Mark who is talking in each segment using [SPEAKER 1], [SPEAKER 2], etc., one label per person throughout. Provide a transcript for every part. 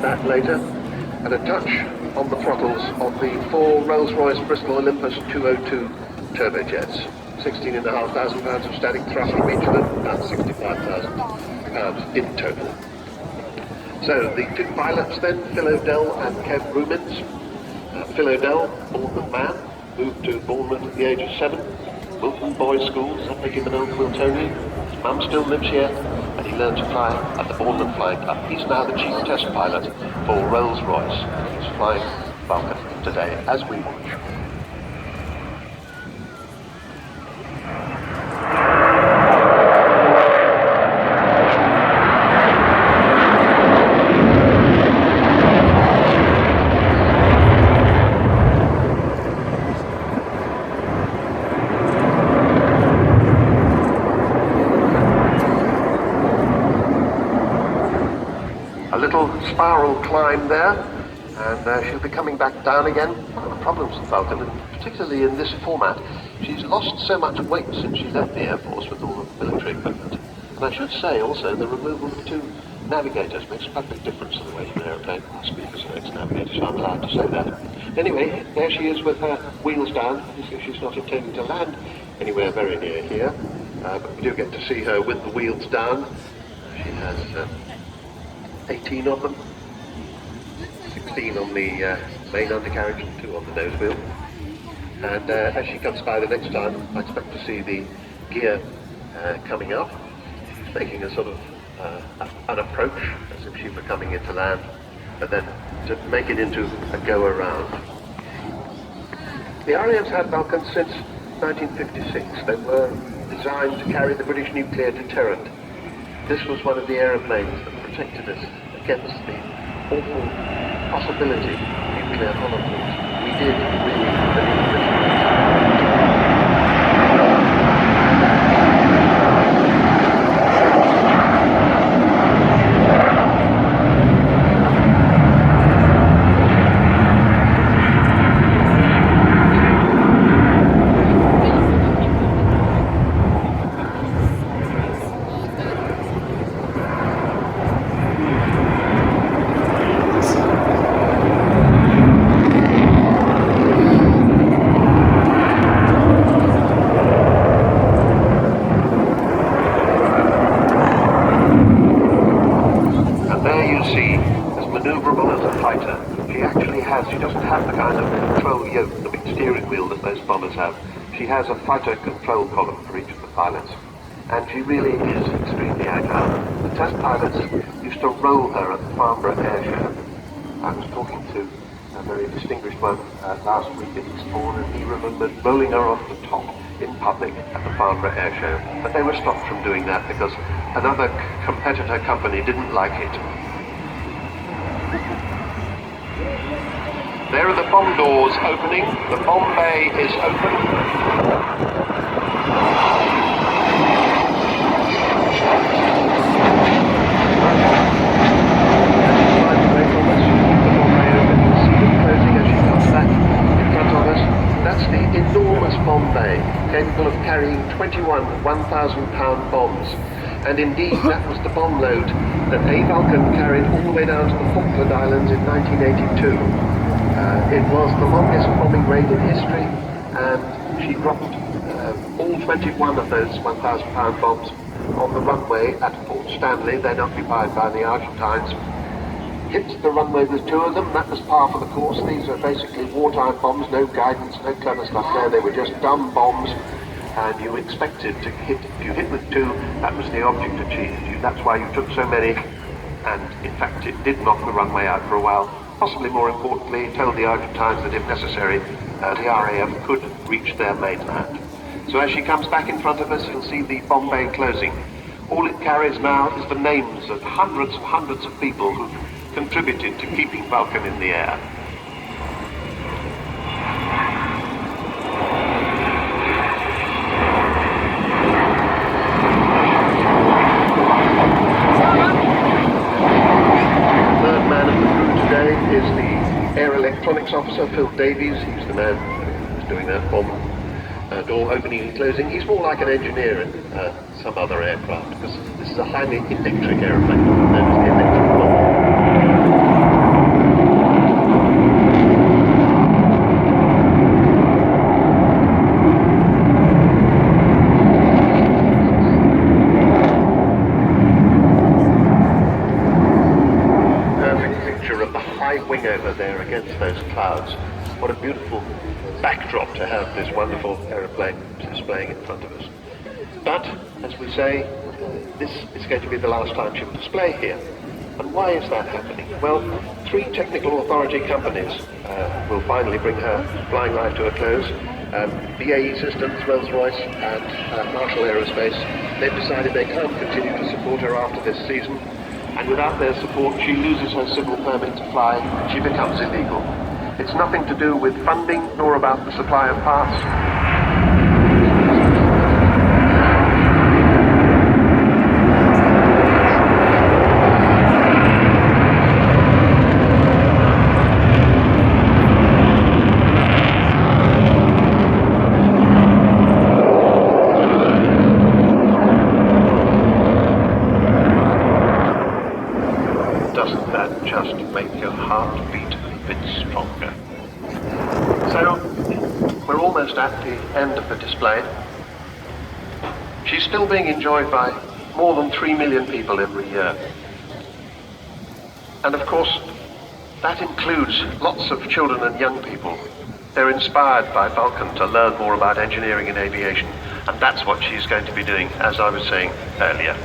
[SPEAKER 1] that later, and a touch on the throttles of the 4 Rolls-Royce Bristol Olympus 202 turbojets. 16,500 pounds of static thrust from each of them, about 65,000 pounds in total. So the 2 pilots then, Phil O'Dell and Kev Rumins. Phil O'Dell, Bournemouth man, moved to Bournemouth at the age of 7. Wilton Boys School, that make him an old Wiltonian. His mum still lives here, and he learned to fly at the Bournemouth Flying Club. He's now the chief test pilot for Rolls-Royce. He's flying Vulcan today as we watch. A little spiral climb there, and she'll be coming back down again. One of the problems with Vulcan, and particularly in this format, she's lost so much weight since she left the Air Force with all the military equipment. And I should say also the removal of 2 navigators makes quite a big difference to the way an aeroplane speaks of its navigators, so I'm allowed to say that. Anyway, there she is with her wheels down. She's not intending to land anywhere very near here, but we do get to see her with the wheels down. She has 18 of them, 16 on the main undercarriage and 2 on the nose wheel. And as she comes by the next time, I expect to see the gear coming up. She's making a sort of an approach as if she were coming into land, but then to make it into a go-around. The RAF's had Vulcans since 1956. They were designed to carry the British nuclear deterrent. This was one of the aeroplanes that protected us against the awful possibility of nuclear holocaust. We did really believe this. She doesn't have the kind of control yoke, the big steering wheel that most bombers have. She has a fighter control column for each of the pilots, and she really is extremely agile. The test pilots used to roll her at the Farnborough Air Show. I was talking to a very distinguished one last week at Eastbourne, and he remembered rolling her off the top in public at the Farnborough Air Show. But they were stopped from doing that because another competitor company didn't like it. There are the bomb doors opening. The bomb bay is open. That's the enormous bomb bay, capable of carrying 21 1,000-pound bombs. And indeed, that was the bomb load that A. Vulcan carried all the way down to the Falkland Islands in 1982. It was the longest bombing raid in history, and she dropped all 21 of those 1,000-pound bombs on the runway at Port Stanley, then occupied by the Argentines. Hit the runway with 2 of them. That was par for the course. These are basically wartime bombs, no guidance, no clever stuff there. They were just dumb bombs, and you expected to hit. If you hit with 2, that was the object achieved. That's why you took so many, and in fact it did knock the runway out for a while. Possibly more importantly, told the Argentines that if necessary, the RAF could reach their mainland. So as she comes back in front of us, you'll see the bomb bay closing. All it carries now is the names of hundreds of people who contributed to keeping Vulcan in the air. The third man of the crew today is the Air Electronics Officer, Phil Davies. He's the man who's doing that bomb door opening and closing. He's more like an engineer in some other aircraft, because this is a highly electric aeroplane, known as the electric bomb. clouds. What a beautiful backdrop to have this wonderful aeroplane displaying in front of us. But, as we say, this is going to be the last time she will display here. And why is that happening? Well, 3 technical authority companies will finally bring her flying life to a close. BAE Systems, Rolls-Royce and Marshall Aerospace. They've decided they can't continue to support her after this season, and without their support she loses her civil permit to fly. She becomes illegal. It's nothing to do with funding nor about the supply of parts. Doesn't that just make your heart beat a bit stronger? So, we're almost at the end of the display. She's still being enjoyed by more than 3 million people every year. And of course, that includes lots of children and young people. They're inspired by Vulcan to learn more about engineering and aviation, and that's what she's going to be doing, as I was saying earlier.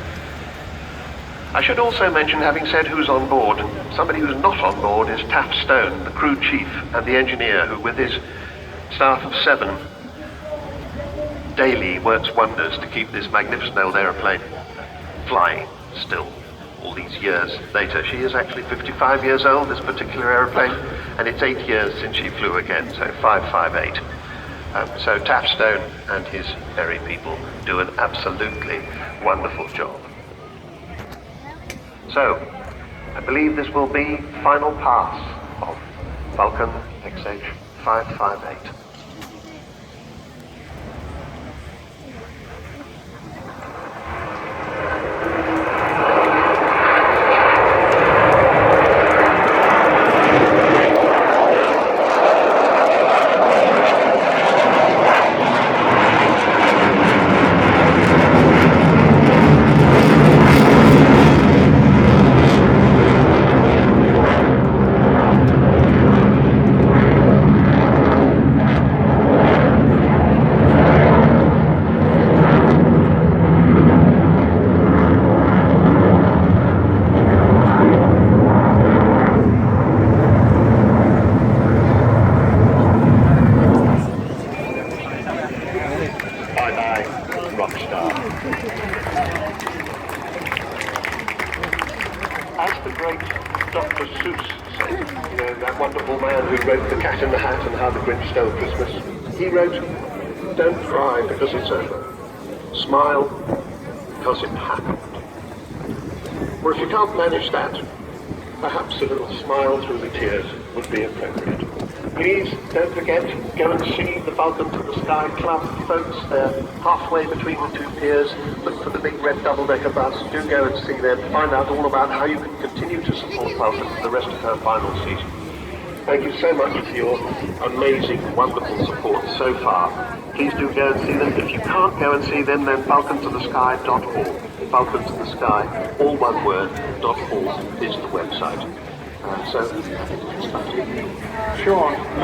[SPEAKER 1] I should also mention, having said who's on board, somebody who's not on board is Taff Stone, the crew chief and the engineer, who with his staff of 7 daily works wonders to keep this magnificent old aeroplane flying still all these years later. She is actually 55 years old, this particular aeroplane, and it's 8 years since she flew again, so 558. So Taff Stone and his merry people do an absolutely wonderful job. So, I believe this will be final pass of Vulcan XH-558. As the great Dr. Seuss said, that wonderful man who wrote The Cat in the Hat and How the Grinch Stole Christmas, he wrote, "Don't cry because it's over. Smile because it happened." Or if you can't manage that, perhaps a little smile through the tears would be appropriate. Please don't forget, go and see the Vulcan to the Sky Club folks. They're halfway between the 2 piers. Look for the big red double-decker bus. Do go and see them. Find out all about how you can continue to support Vulcan for the rest of her final season. Thank you so much for your amazing, wonderful support so far. Please do go and see them. If you can't go and see them, then vulcantothe.sky.org. Vulcan to the Sky, all one word, .org is the website. So,
[SPEAKER 2] Sean, thank you.